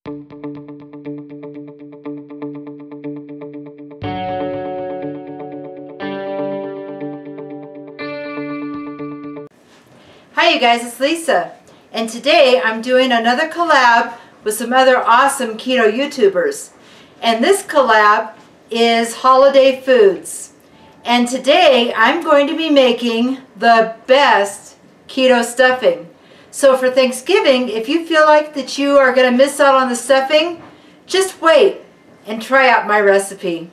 Hi you guys, it's Lisa, and today I'm doing another collab with some other awesome keto YouTubers. And this collab is holiday foods. And today I'm going to be making the best keto stuffing. So for Thanksgiving, if you feel like that you are going to miss out on the stuffing, just wait and try out my recipe.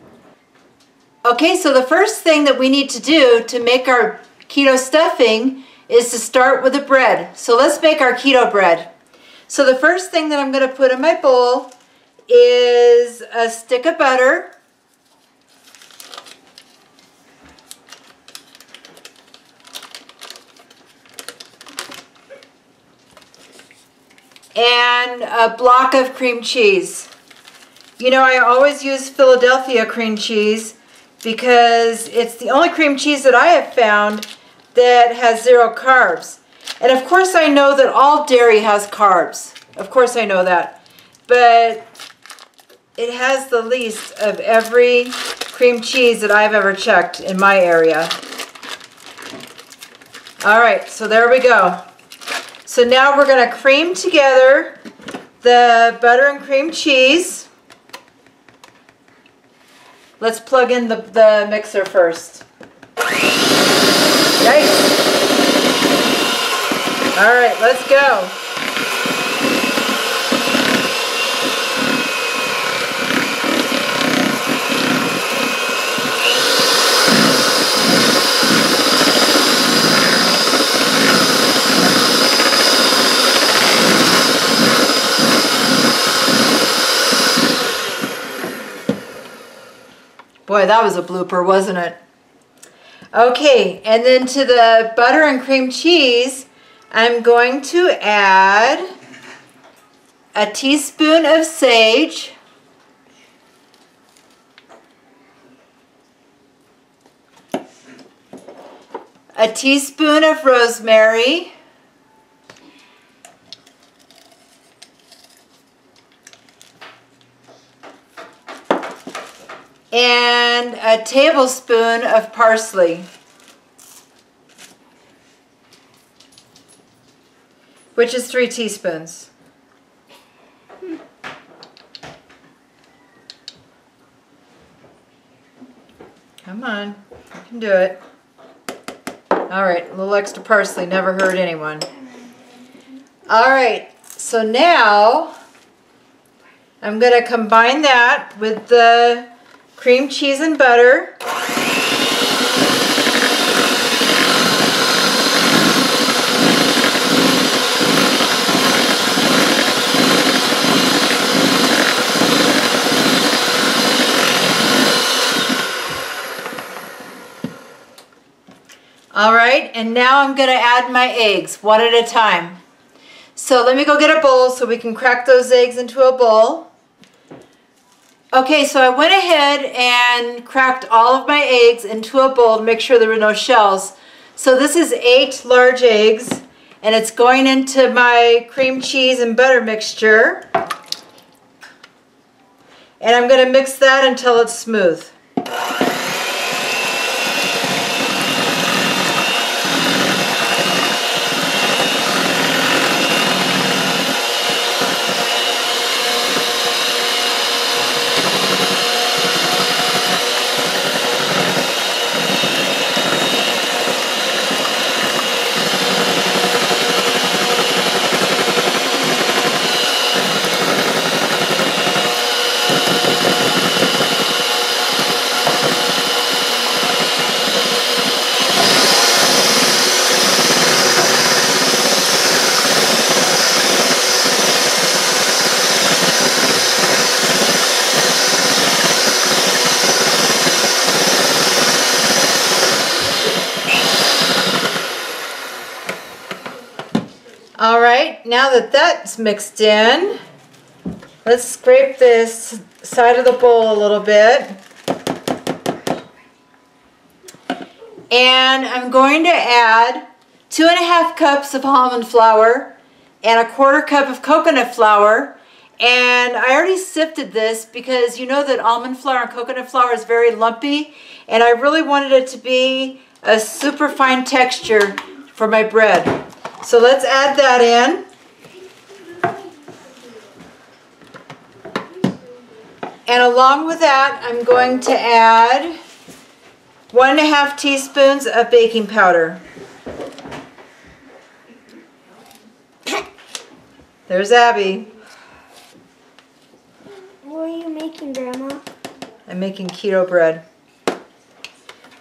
Okay, so the first thing that we need to do to make our keto stuffing is to start with the bread. So let's make our keto bread. So the first thing that I'm going to put in my bowl is a stick of butter, and a block of cream cheese. You know, I always use Philadelphia cream cheese because it's the only cream cheese that I have found that has 0 carbs. And of course I know that all dairy has carbs. Of course I know that. But it has the least of every cream cheese that I've ever checked in my area. Alright, so there we go. So now we're going to cream together the butter and cream cheese. Let's plug in the mixer first. Yikes. All right, let's go. Boy, that was a blooper, wasn't it? Okay, and then to the butter and cream cheese, I'm going to add a teaspoon of sage, a teaspoon of rosemary, and a tablespoon of parsley, which is 3 teaspoons. Come on, you can do it. All right, a little extra parsley never hurt anyone. All right, so now I'm going to combine that with the cream cheese and butter. All right, and now I'm going to add my eggs one at a time. So let me go get a bowl so we can crack those eggs into a bowl. Okay, so I went ahead and cracked all of my eggs into a bowl to make sure there were no shells. So this is 8 large eggs, and it's going into my cream cheese and butter mixture. And I'm going to mix that until it's smooth. All right, now that that's mixed in, let's scrape this side of the bowl a little bit. And I'm going to add 2½ cups of almond flour and 1/4 cup of coconut flour And I already sifted this because you know that almond flour and coconut flour is very lumpy, and I really wanted it to be a super fine texture for my bread. So let's add that in. And along with that, I'm going to add 1½ teaspoons of baking powder. There's Abby. What are you making, Grandma? I'm making keto bread.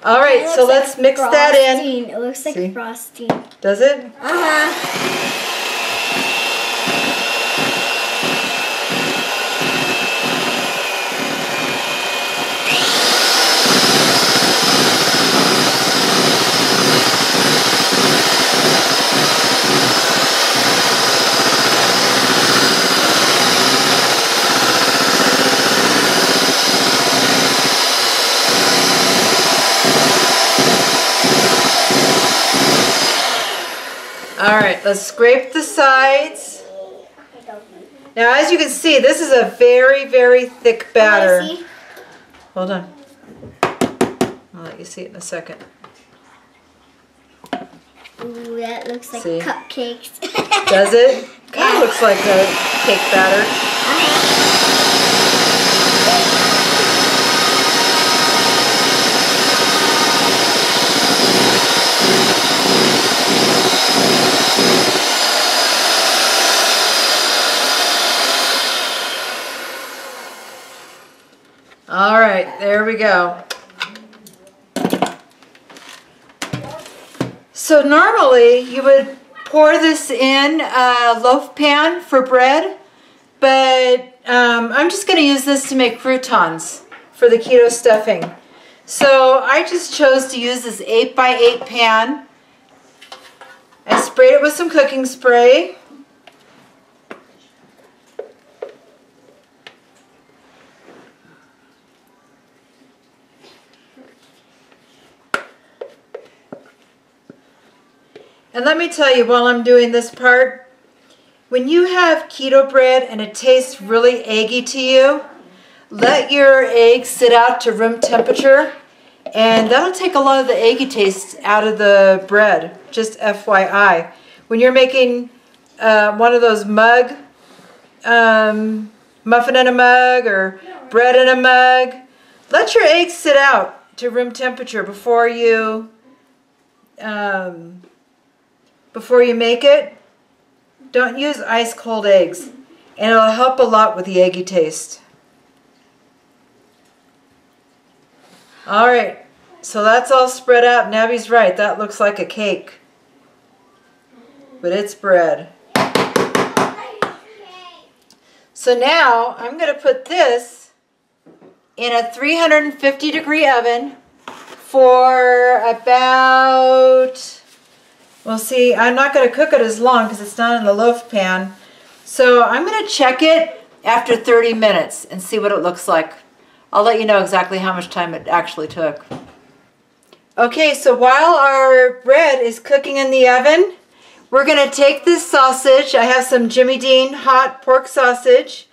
All right, so let's mix that in. It looks like frosting. Does it? Uh-huh. All right, let's scrape the sides. Now, as you can see, this is a very, very thick batter. Hold on. I'll let you see it in a second. Ooh, that looks like cupcakes. Does it? Kind of looks like a cake batter. All right, there we go. So normally you would pour this in a loaf pan for bread, but I'm just going to use this to make croutons for the keto stuffing. So I just chose to use this 8x8 pan. I sprayed it with some cooking spray. And let me tell you, while I'm doing this part, when you have keto bread and it tastes really eggy to you, let your eggs sit out to room temperature, and that'll take a lot of the eggy taste out of the bread, just FYI. When you're making one of those mug, muffin in a mug or bread in a mug, let your eggs sit out to room temperature before you make it. Don't use ice cold eggs, and it'll help a lot with the eggy taste. All right, so that's all spread out, and Abby's right, that looks like a cake, but it's bread. So now I'm going to put this in a 350-degree oven for about, well, see, I'm not going to cook it as long because it's not in the loaf pan. So I'm going to check it after 30 minutes and see what it looks like. I'll let you know exactly how much time it actually took. Okay, so while our bread is cooking in the oven, we're going to take this sausage. I have some Jimmy Dean hot pork sausage,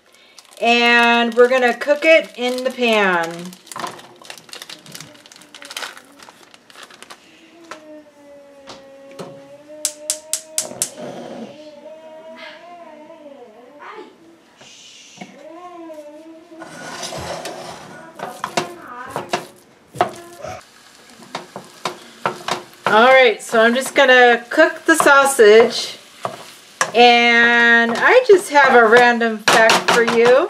and we're going to cook it in the pan. Alright, so I'm just going to cook the sausage, and I just have a random fact for you.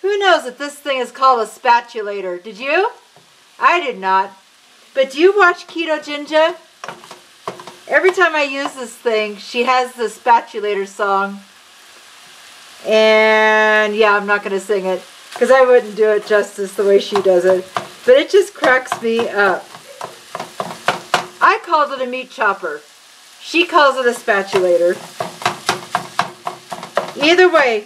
Who knows that this thing is called a spatulator? Did you? I did not. But do you watch Keto Ginger? Every time I use this thing, she has the spatulator song. And yeah, I'm not going to sing it because I wouldn't do it justice the way she does it. But it just cracks me up. I called it a meat chopper. She calls it a spatulator. Either way,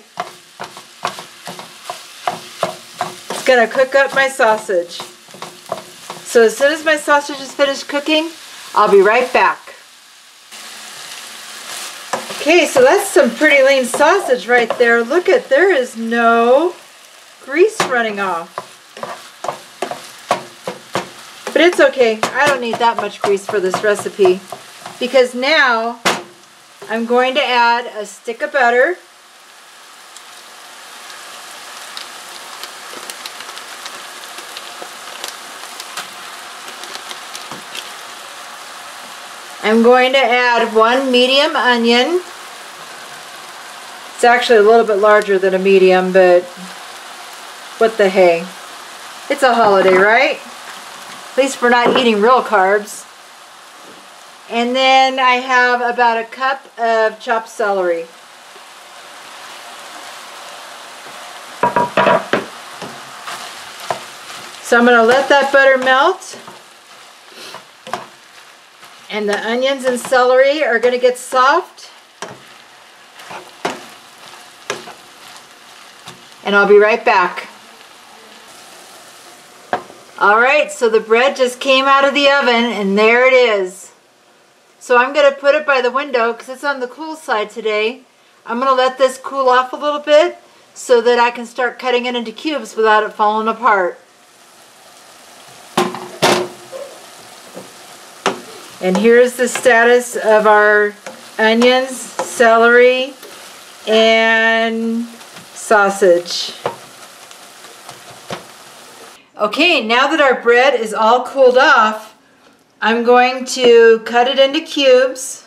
it's going to cook up my sausage. So as soon as my sausage is finished cooking, I'll be right back. Okay, so that's some pretty lean sausage right there. Look at, there is no grease running off. But it's okay. I don't need that much grease for this recipe because now I'm going to add a stick of butter. I'm going to add 1 medium onion. It's actually a little bit larger than a medium, but what the hey. It's a holiday, right? At least we're not eating real carbs. And then I have about a cup of chopped celery. So I'm going to let that butter melt. And the onions and celery are going to get soft. And I'll be right back. Alright, so the bread just came out of the oven and there it is. So I'm going to put it by the window because it's on the cool side today. I'm going to let this cool off a little bit so that I can start cutting it into cubes without it falling apart. And here's the status of our onions, celery, and sausage. Okay, now that our bread is all cooled off, I'm going to cut it into cubes.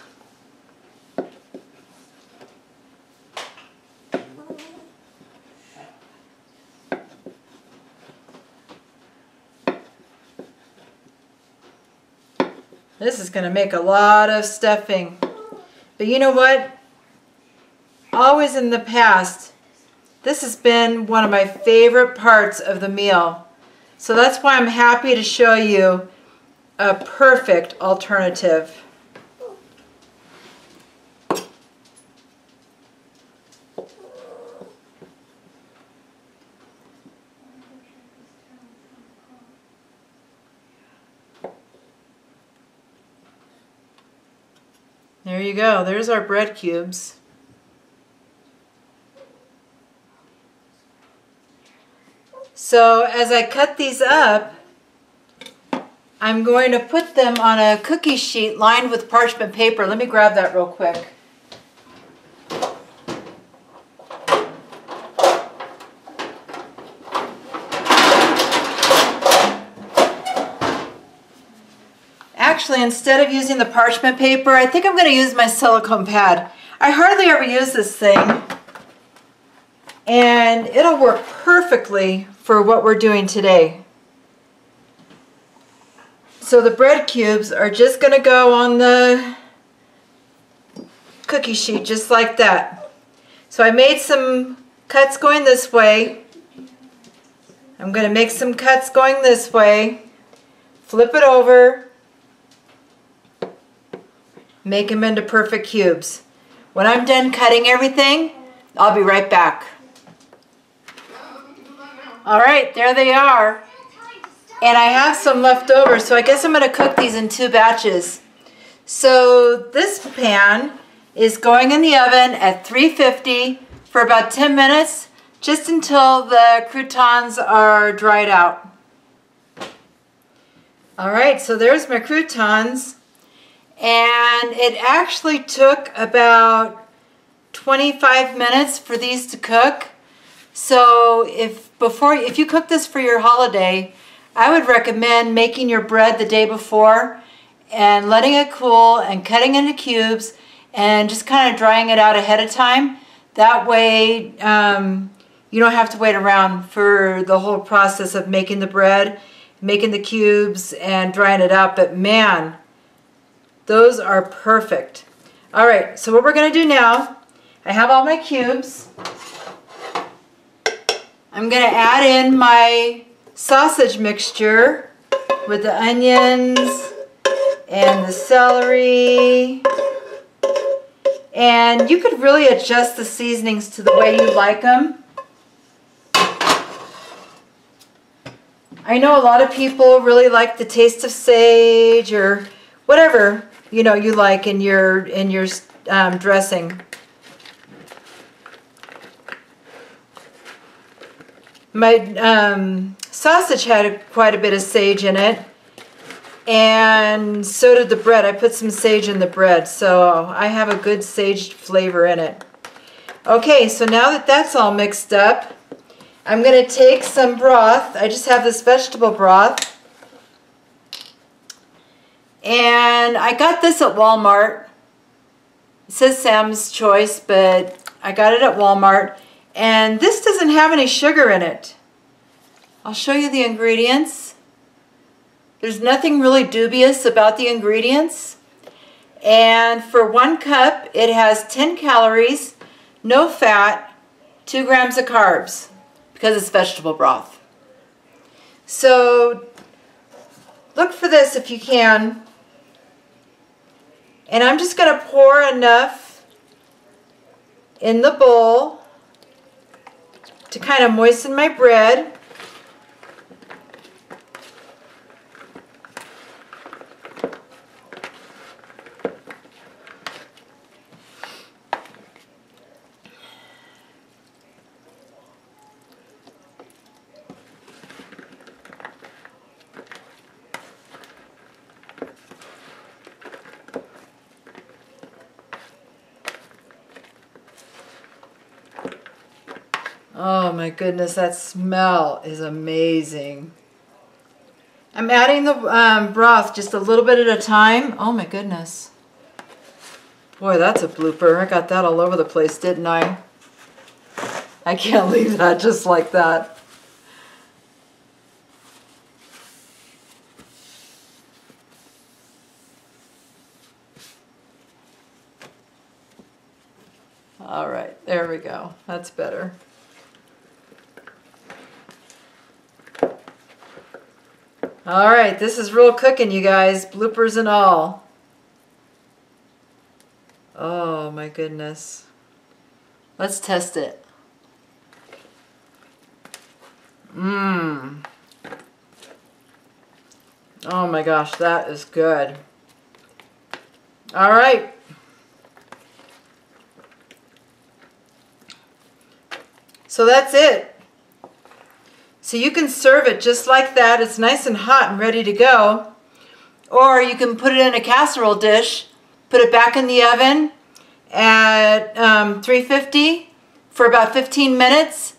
This is going to make a lot of stuffing. But you know what? Always in the past, this has been one of my favorite parts of the meal. So that's why I'm happy to show you a perfect alternative. There you go. There's our bread cubes. So as I cut these up, I'm going to put them on a cookie sheet lined with parchment paper. Let me grab that real quick. Actually, instead of using the parchment paper, I think I'm going to use my silicone pad. I hardly ever use this thing, and it'll work perfectly for what we're doing today. So the bread cubes are just going to go on the cookie sheet just like that. So I made some cuts going this way. I'm going to make some cuts going this way. Flip it over. Make them into perfect cubes. When I'm done cutting everything, I'll be right back. Alright, there they are. And I have some left over, so I guess I'm going to cook these in 2 batches. So this pan is going in the oven at 350 for about 10 minutes, just until the croutons are dried out. Alright, so there's my croutons. And it actually took about 25 minutes for these to cook. So if you cook this for your holiday, I would recommend making your bread the day before and letting it cool and cutting into cubes and just kind of drying it out ahead of time. That way you don't have to wait around for the whole process of making the bread, making the cubes, and drying it out. But man, those are perfect. All right, so what we're going to do now, I have all my cubes. I'm going to add in my sausage mixture with the onions and the celery. And you could really adjust the seasonings to the way you like them. I know a lot of people really like the taste of sage or whatever you like in your dressing. My sausage had quite a bit of sage in it, and so did the bread. I put some sage in the bread, so I have a good sage flavor in it. Okay, so now that that's all mixed up, I'm going to take some broth. I just have this vegetable broth, and I got this at Walmart. It says Sam's Choice, but I got it at Walmart. And this doesn't have any sugar in it. I'll show you the ingredients. There's nothing really dubious about the ingredients. And for 1 cup, it has 10 calories, no fat, 2 grams of carbs, because it's vegetable broth. So look for this if you can. And I'm just going to pour enough in the bowl to kind of moisten my bread. Oh my goodness, that smell is amazing. I'm adding the broth just a little bit at a time. Oh my goodness. Boy, that's a blooper. I got that all over the place, didn't I? I can't leave that just like that. All right, there we go. That's better. All right, this is real cooking, you guys. Bloopers and all. Oh my goodness. Let's test it. Mmm. Oh my gosh, that is good. All right. So that's it. So you can serve it just like that. It's nice and hot and ready to go. Or you can put it in a casserole dish, put it back in the oven at 350 for about 15 minutes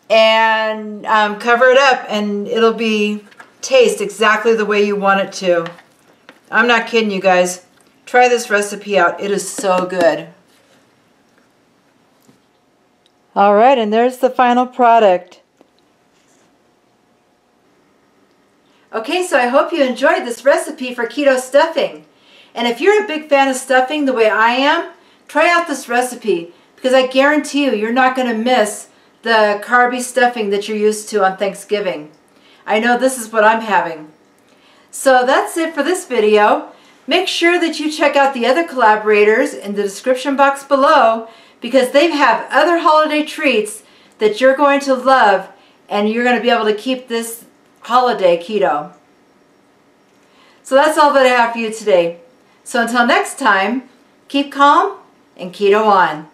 and cover it up, and it'll taste exactly the way you want it to. I'm not kidding you guys. Try this recipe out. It is so good. All right, and there's the final product. Okay, so I hope you enjoyed this recipe for keto stuffing. And if you're a big fan of stuffing the way I am, try out this recipe, because I guarantee you're not going to miss the carby stuffing that you're used to on Thanksgiving. I know this is what I'm having. So that's it for this video. Make sure that you check out the other collaborators in the description box below, because they have other holiday treats that you're going to love, and you're going to be able to keep this holiday keto. So that's all that I have for you today. So until next time, keep calm and keto on.